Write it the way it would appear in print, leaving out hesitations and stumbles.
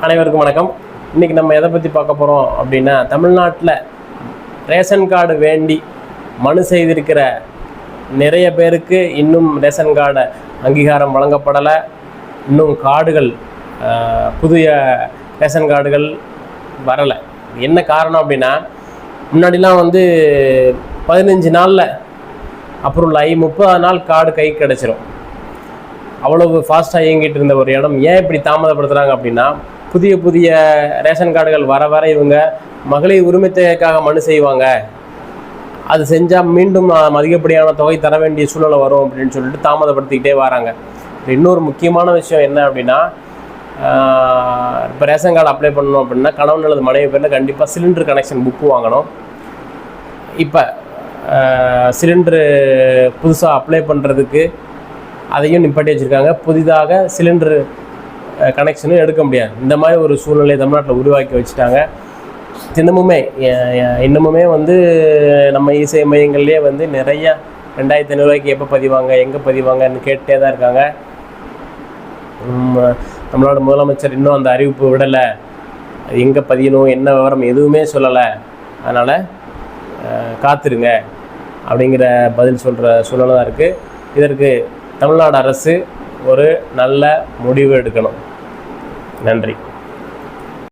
அனைவருக்கும் வணக்கம். இன்றைக்கி நம்ம எதை பற்றி பார்க்க போகிறோம் அப்படின்னா, தமிழ்நாட்டில் ரேஷன் கார்டு வேண்டி மனு செய்திருக்கிற நிறைய பேருக்கு இன்னும் ரேஷன் கார்டு அங்கீகாரம் வழங்கப்படலை. இன்னும் கார்டுகள் புதிய ரேஷன் கார்டுகள் வரலை. என்ன காரணம் அப்படின்னா, முன்னாடிலாம் 15 நாளில் அப்ரூவல் ஆகி 30 நாள் கார்டு கை கிடச்சிரும். அவ்வளவு ஃபாஸ்ட்டாக இயங்கிட்டு இருந்த ஒரு இடம் ஏன் இப்படி தாமதப்படுத்துகிறாங்க அப்படின்னா, புதிய ரேஷன் கார்டுகள் வர வர இவங்க மகளிர் உரிமை தொகைக்காக மனு செய்வாங்க. அது செஞ்சால் மீண்டும் அதிகப்படியான தொகை தர வேண்டிய சூழ்நிலை வரும் அப்படின்னு சொல்லிட்டு தாமதப்படுத்திக்கிட்டே வராங்க. இன்னொரு முக்கியமான விஷயம் என்ன அப்படின்னா, இப்போ ரேஷன் கார்டு அப்ளை பண்ணணும் அப்படின்னா கணவன் அல்லது மனைவி பேரில் கண்டிப்பாக சிலிண்டர் கனெக்ஷன் புக்கு வாங்கணும். இப்போ சிலிண்டரு புதுசாக அப்ளை பண்ணுறதுக்கு அதையும் நிப்பாட்டி வச்சுருக்காங்க. புதிதாக சிலிண்டரு கனெக்ஷனும் எடுக்க முடியாது. இந்த மாதிரி ஒரு சூழ்நிலையை தமிழ்நாட்டில் உருவாக்கி வச்சுட்டாங்க. இன்னமுமே நம்ம இசை மையங்கள்லேயே நிறைய 2500 ரூபாய்க்கு எப்போ பதிவாங்க, எங்கே பதிவாங்கன்னு கேட்டே தான் இருக்காங்க. நம்மளோட முதலமைச்சர் இன்னும் அந்த அறிவிப்பு விடலை. எங்கே பதியணும், என்ன விவரம் எதுவுமே சொல்லலை. அதனால் காத்திருங்க அப்படிங்கிற பதில் சொல்கிற சூழ்நிலை தான் இருக்குது. இதற்கு தமிழ்நாடு அரசு ஒரு நல்ல முடிவு எடுக்கணும். நன்றி.